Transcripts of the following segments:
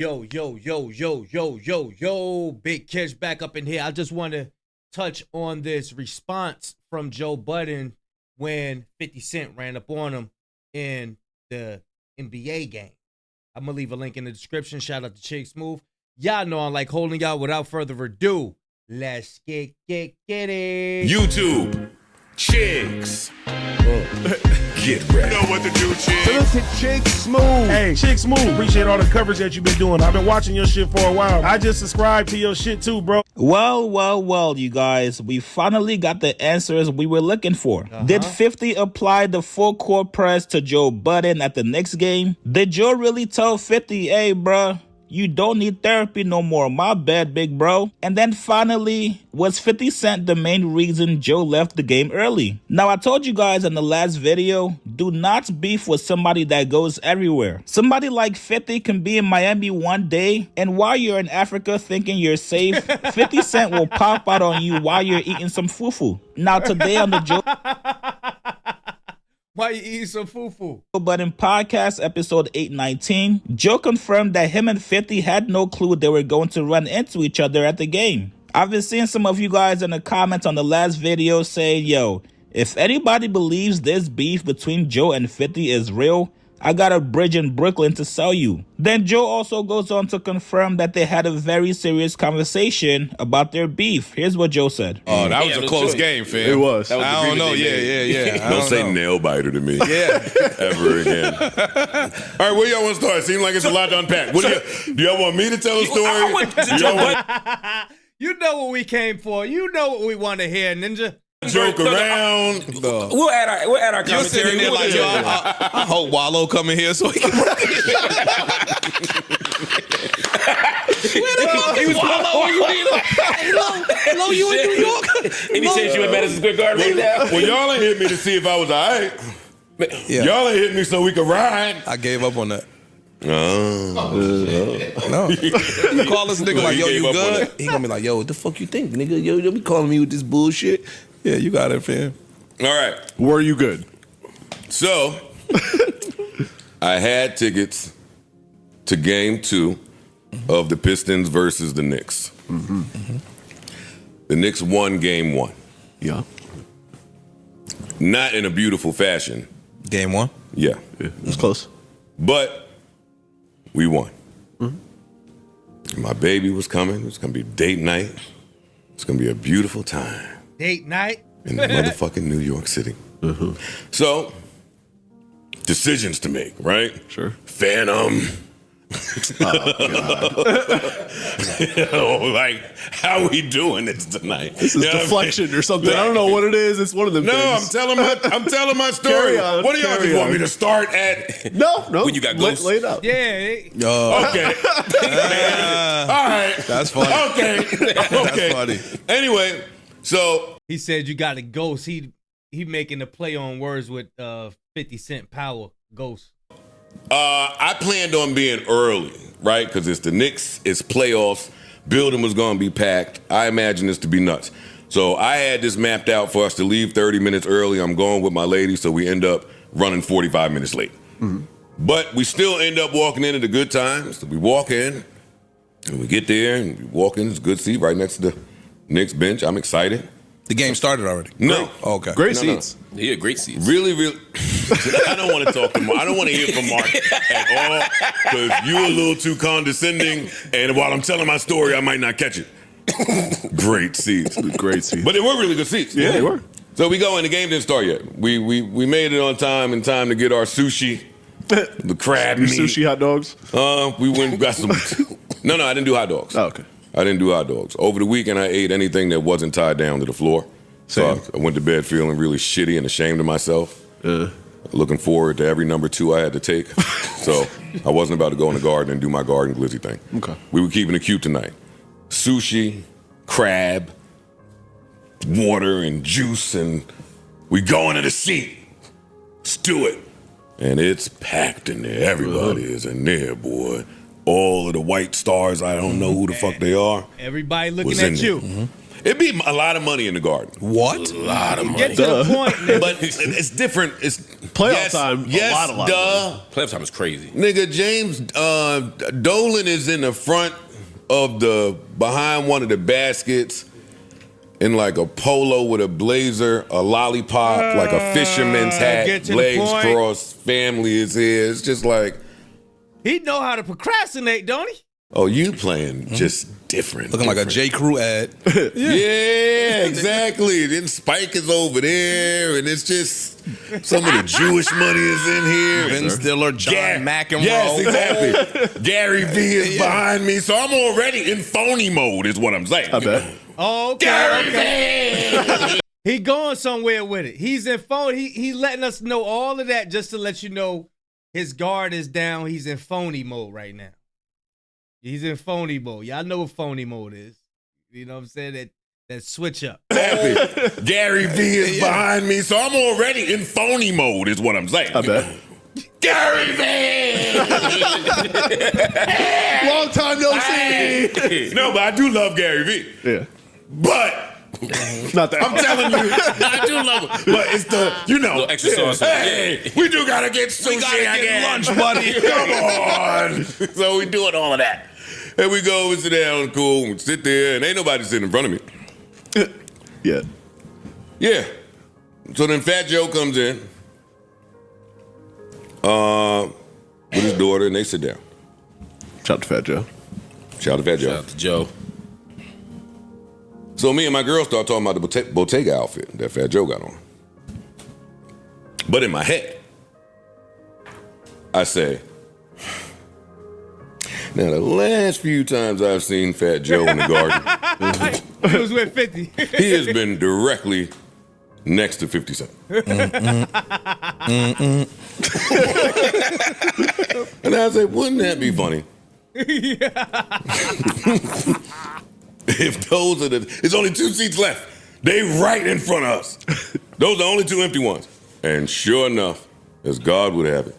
Yo, yo, yo, yo, yo, yo, yo, Big Kish back up in here. I just want to touch on this response from Joe Budden when 50 Cent ran up on him in the NBA game. I'm going to leave a link in the description. Shout out to Chick Smooth. Y'all know I like holding y'all. Without further ado, let's get it. YouTube, Chicks. Get ready. You know what to do, Chicks. Salute to Chick Smooth. Hey, Chick Smooth, appreciate all the coverage that you've been doing. I've been watching your shit for a while. I just subscribed to your shit too, bro. Well, you guys. We finally got the answers we were looking for. Did 50 apply the full court press to Joe Budden at the Knicks game? Did Joe really tell 50, hey, bruh, you don't need therapy no more. My bad, big bro. And then finally, was 50 Cent the main reason Joe left the game early? Now, I told you guys in the last video, do not beef with somebody that goes everywhere. Somebody like 50 can be in Miami one day, and while you're in Africa thinking you're safe, 50 Cent will pop out on you while you're eating some fufu. Now, today on the Joe... Why you eating some fufu? But in podcast episode 819, Joe confirmed that him and 50 had no clue they were going to run into each other at the game. I've been seeing some of you guys in the comments on the last video saying, yo, if anybody believes this beef between Joe and 50 is real, I got a bridge in Brooklyn to sell you. Then Joe also goes on to confirm that they had a very serious conversation about their beef. Here's what Joe said. Oh, that was a close game, fam. It was. I don't know. Yeah. Don't say nail biter to me. Yeah. Ever again. All right, where y'all want to start? Seems like it's a lot to unpack. Do y'all want me to tell a story? You know what we came for. You know what we want to hear, Ninja. Joke around. We'll add our commentary. You're sitting there like, yo, I hope Wallow come in here so he can. He was Wallow. Hello, you in New York? And he said you in Madison Square Garden right now. Well, y'all ain't hit me to see if I was all right. Yeah. Y'all ain't hit me so we could ride. I gave up on that. No. You call this nigga like, yo, you good? He gonna be like, yo, what the fuck you think, nigga? Yo, you be calling me with this bullshit. Yeah, you got it, fam. All right. Were you good? So, I had tickets to game 2 of the Pistons versus the Knicks. The Knicks won game 1. Yeah. Not in a beautiful fashion. Game 1? Yeah. It was close. But we won. My baby was coming. It was going to be date night. It's going to be a beautiful time. Date night? In the motherfucking New York City. So, decisions to make, right? Sure. Phantom. Like, how we doing this tonight? This is deflection or something. I don't know what it is. It's one of them things. I'm telling my story. Carry on, what do y'all carry just want on. me to start at? No. When you got ghosts? Lay it out. Yeah. Okay. All right. That's funny. Okay. That's funny. Anyway, so He said you got a ghost. He making a play on words with 50 Cent power. Ghost. I planned on being early, right? Because it's the Knicks, it's playoffs. Building was going to be packed. I imagine this to be nuts. So I had this mapped out for us to leave 30 minutes early. I'm going with my lady, so we end up running 45 minutes late. But we still end up walking in at a good time. So we walk in, and we get there, and we walk in. It's a good seat right next to the Knicks bench. I'm excited. The game started already? No. Oh, okay. Great seats. Yeah, great seats. Really. I don't want to talk to Mark. I don't want to hear from Mark at all because you're a little too condescending. And while I'm telling my story, I might not catch it. Great seats. Great seats. But they were really good seats. Yeah, they were. So we go, and the game didn't start yet. We made it on time in time to get our sushi, the crab meat. Sushi hot dogs? We went and got some. No, I didn't do hot dogs. Oh, okay. I didn't do hot dogs. Over the weekend, I ate anything that wasn't tied down to the floor. Same. So I went to bed feeling really shitty and ashamed of myself. Looking forward to every number 2 I had to take. So I wasn't about to go in the garden and do my garden glizzy thing. Okay. We were keeping it cute tonight. Sushi, crab, water, and juice, and we go into the seat. Let's do it. And it's packed in there. Everybody is in there, boy. All of the white stars, I don't know who the fuck they are. Everybody looking was in at there. you. It'd be a lot of money in the garden. What? A lot of money. Get to the point. But it's different. Playoff time, yes, a lot. Playoff time is crazy. Nigga, James Dolan is in the front of behind one of the baskets in like a polo with a blazer, a lollipop, like a fisherman's hat, legs crossed, family is here. It's just like... He know how to procrastinate, don't he? Oh, you playing just different. Looking like a J. Crew ad. Yeah, exactly. Then Spike is over there, and it's just some of the Jewish money is in here. Ben Stiller, John McEnroe. Yes, exactly. Gary V is behind me, so I'm already in phony mode, is what I'm saying. I bet. Oh, okay. Gary V! He going somewhere with it. He's in phone. He letting us know all of that just to let you know his guard is down. He's in phony mode right now. He's in phony mode. Y'all know what phony mode is. You know what I'm saying? That switch up. Exactly. Gary V is behind me, so I'm already in phony mode, is what I'm saying. I bet. Gary V! Long time no see. No, but I do love Gary V. Yeah. But... Not that. I'm telling you, I do love it. But it's the, you know. Little extra sauce. Hey, we do gotta get sushi. We gotta get lunch, buddy. Come on. So we doing all of that. And we go, we sit down, cool, we sit there, and ain't nobody sitting in front of me. Yeah. Yeah. So then Fat Joe comes in with his daughter, and they sit down. Shout out to Fat Joe. Shout out to Fat Joe. Shout out to Joe. So me and my girl start talking about the Bottega outfit that Fat Joe got on. But in my head, I say, now the last few times I've seen Fat Joe in the garden, He was with 50. he has been directly next to 50 Cent. And I said, wouldn't that be funny? If those are it's only 2 seats left. They right in front of us. Those are the only 2 empty ones. And sure enough, as God would have it,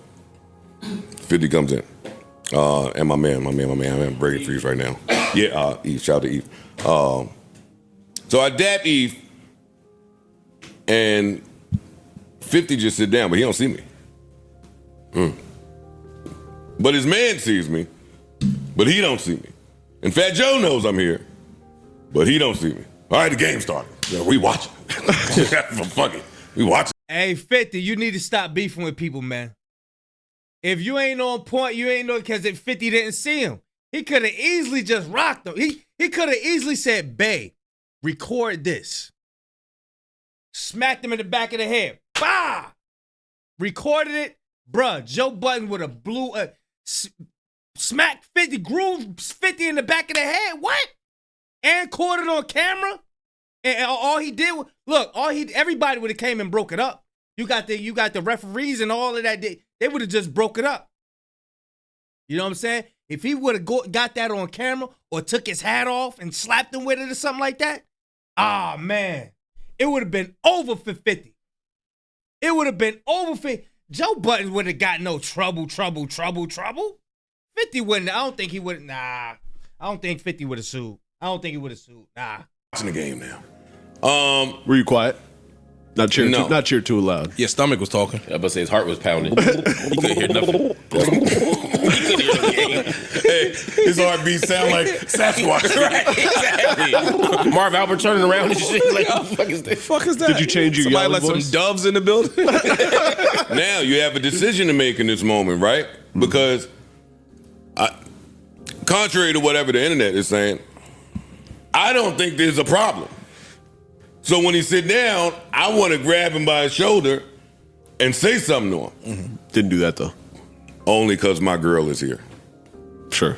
50 comes in. And my man, I'm having brain freeze right now. Yeah, Eve, shout out to Eve. So I dap Eve, and 50 just sit down, but he don't see me. But his man sees me, but he don't see me. And Fat Joe knows I'm here, but he don't see me. All right, the game started. Yeah, we watching. Fuck it. We watching. Hey, 50, you need to stop beefing with people, man. If you ain't on point, you ain't know because 50 didn't see him. He could have easily just rocked him. He could have easily said, "Bae, record this." Smacked him in the back of the head. Bah! Recorded it. Bruh, Joe Budden would have blew smacked 50, grooved 50 in the back of the head. What? And caught it on camera? And all he did was, look, everybody would have came and broke it up. You got the referees and all of that. They would have just broke it up. You know what I'm saying? If he would have got that on camera or took his hat off and slapped him with it or something like that, man, it would have been over for 50. It would have been over for Joe Budden would have got no trouble. 50 wouldn't. I don't think he would. Nah, I don't think 50 would have sued. I don't think he would have sued. Nah. Watching the game now. Were you quiet? Not cheer No. too loud. Your stomach was talking. I was about to say his heart was pounding. He couldn't hear nothing. He couldn't hear the game. Hey, his heartbeat sound like Sasquatch. Right, exactly. Marv Albert turning around and shit. Like, what the fuck is that? Did you change your Somebody yelling let voice? some doves in the building? Now you have a decision to make in this moment, right? Because contrary to whatever the internet is saying, I don't think there's a problem. So when he sit down, I want to grab him by his shoulder and say something to him. Mm-hmm. Didn't do that though. Only because my girl is here. Sure.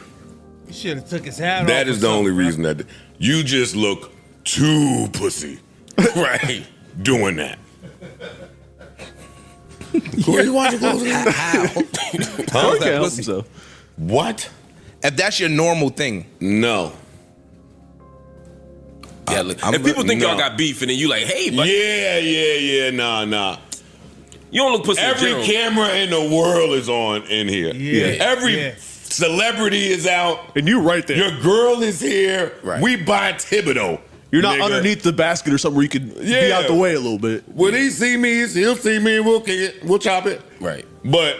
He should have took his hat off. That is the only reason that you just look too pussy, right? Doing that. Corey, why'd you close it? How? Corey How's can't that help pussy? himself. What? If that's your normal thing. No. Yeah, look, if people think y'all got beef and then you like, hey, but Yeah, nah. you don't look pussy in Every general. camera in the world is on in here. Yeah. Every celebrity is out. And you right there. Your girl is here. Right. We buy Thibodeau. You're not nigga. underneath the basket or something where you could be out the way a little bit. When he see me, he'll see me and we'll kick it. We'll chop it. Right. But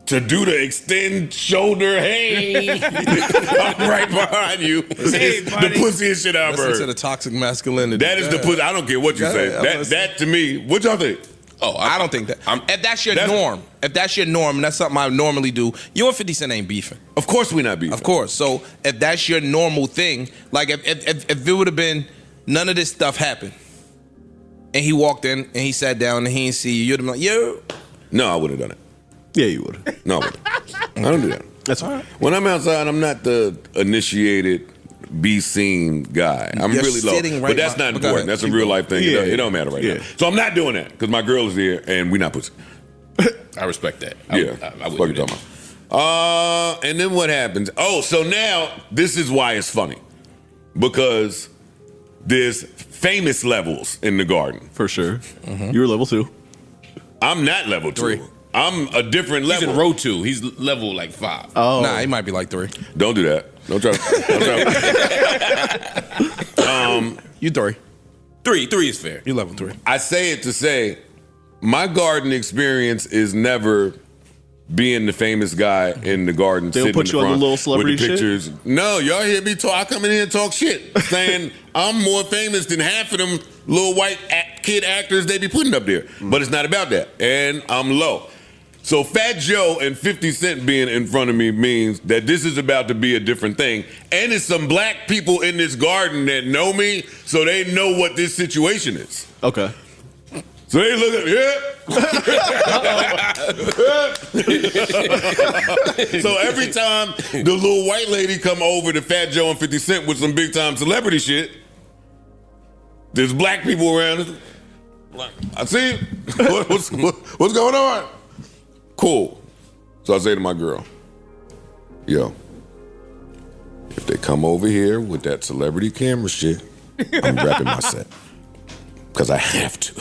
to do the extend shoulder, hey, I'm right behind you. Hey, the buddy. pussiest shit I've Listen to heard. the toxic masculinity. That is the pussy. I don't care what you say. That to me, what y'all think? Oh, I don't think that. If that's your norm, and that's something I normally do, you and 50 Cent ain't beefing. Of course we not beefing. Of course. So if that's your normal thing, like if it would have been none of this stuff happened, and he walked in and he sat down and he didn't see you, you'd have been like, yo. No, I wouldn't have done it. Yeah, you would. No, I wouldn't. I don't do that. That's all right. When I'm outside, I'm not the initiated, be seen guy. I'm You're really low. sitting right but that's by- not go important. ahead. That's a real life thing. Yeah, it don't matter right yeah. now. So I'm not doing that because my girl is here and we not pussy. I respect that. Yeah. I Fuck would you do talking that. about. And then what happens? Oh, so now this is why it's funny. Because there's famous levels in the garden. For sure. You're level 2. I'm not level 2. 3. I'm a different He's level. in row 2. He's level like 5. Oh. Nah, he might be like 3. Don't do that. Don't try. You 3. 3 is fair. You level 3. I say it to say my garden experience is never being the famous guy in the garden. They don't sitting put in you on the front little celebrity with the shit? pictures. No, y'all hear me talk. I come in here and talk shit, saying I'm more famous than half of them little white kid actors they be putting up there. But it's not about that, and I'm low. So Fat Joe and 50 Cent being in front of me means that this is about to be a different thing. And it's some black people in this garden that know me, so they know what this situation is. Okay. So they look at So every time the little white lady come over to Fat Joe and 50 Cent with some big time celebrity shit, there's black people around. I see. What's going on? Cool. So I say to my girl, yo, if they come over here with that celebrity camera shit, I'm wrapping my set. Because I have to.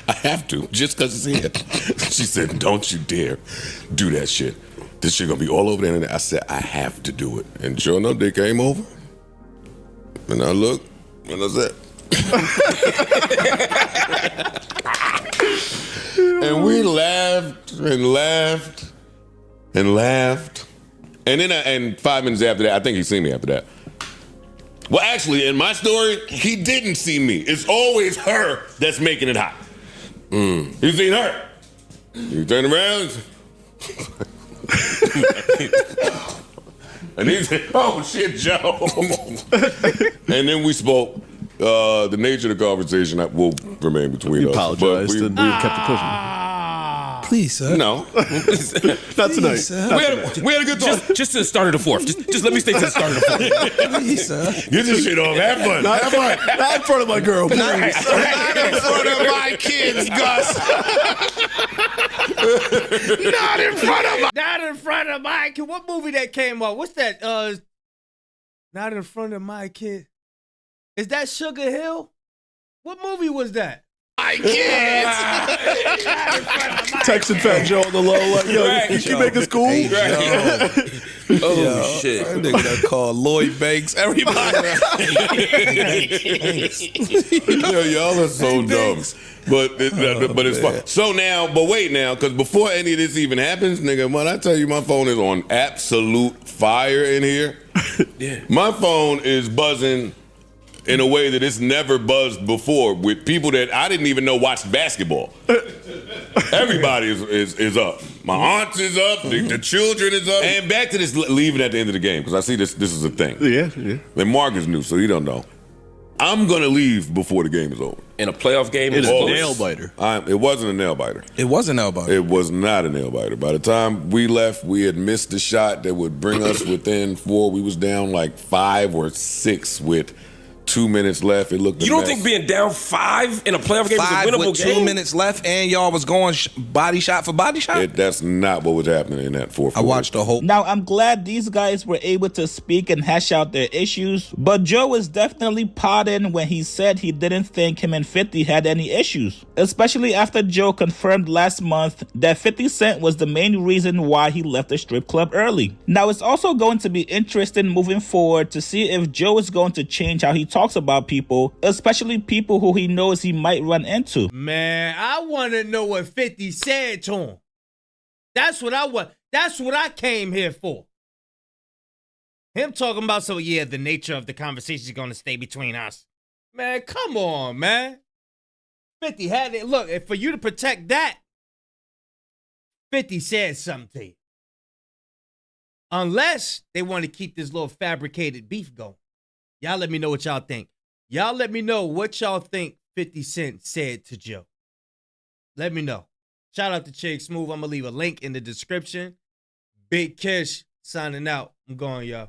I have to, just because it's here. She said, don't you dare do that shit. This shit gonna be all over the internet. I said, I have to do it. And sure enough, they came over. And I looked, and I said, and we laughed and laughed and laughed. And then, and 5 minutes after that, I think he seen me after that. Well, actually, in my story, he didn't see me. It's always her that's making it hot. You seen her. You turn around. And he said, oh, shit, Joe. And then we spoke. The nature of the conversation will remain between You us. apologized But and we kept it pushing. Please, sir. no. Not tonight. We had a good talk. Just to the start of the 4th. Just let me stay to the start of the 4th. Please, sir. Get this shit off. Have fun. Not in front of my girl, please. Not in front of my kids, Gus. Not in front of my kid. What movie that came out? What's that? Not in front of my kid. Is that Sugar Hill? What movie was that? My kids. Texting Fat Joe on the low, like, yo, you can make this cool. Hey, Oh, shit. That nigga that called Lloyd Banks. Everybody. Yo, y'all are so dumb. But it's fun. So now, but wait now, because before any of this even happens, nigga, when I tell you my phone is on absolute fire in here, my phone is buzzing in a way that it's never buzzed before with people that I didn't even know watched basketball. Everybody is up. My aunt is up. The children is up. And back to this leaving at the end of the game, because I see this is a thing. Yeah. And Mark is new, so he don't know. I'm going to leave before the game is over. In a playoff game, It's a Always. nail biter. It wasn't a nail biter. It wasn't elbow. It was not a nail biter. By the time we left, we had missed the shot that would bring us within 4. We was down like 5 or 6 with 2 2 minutes left. It looked. You don't think being down 5 in a playoff game is a 5 winnable with 2 game? minutes left, and y'all was going body shot for body shot? That's not what was happening in that fourth I quarter. watched the whole. Now, I'm glad these guys were able to speak and hash out their issues, but Joe was definitely potting when he said he didn't think him and 50 had any issues, especially after Joe confirmed last month that 50 Cent was the main reason why he left the strip club early. Now, it's also going to be interesting moving forward to see if Joe is going to change how he talks about people, especially people who he knows he might run into. Man, I want to know what 50 said to him. That's what I want. That's what I came here for. Him talking about, so yeah, the nature of the conversation is going to stay between us. Man, come on, man. 50 had it. Look, for you to protect that, 50 said something to you. Unless they want to keep this little fabricated beef going. Y'all let me know what y'all think. Y'all let me know what y'all think 50 Cent said to Joe. Let me know. Shout out to Chig Smooth. I'm going to leave a link in the description. Big Kish signing out. I'm going, y'all.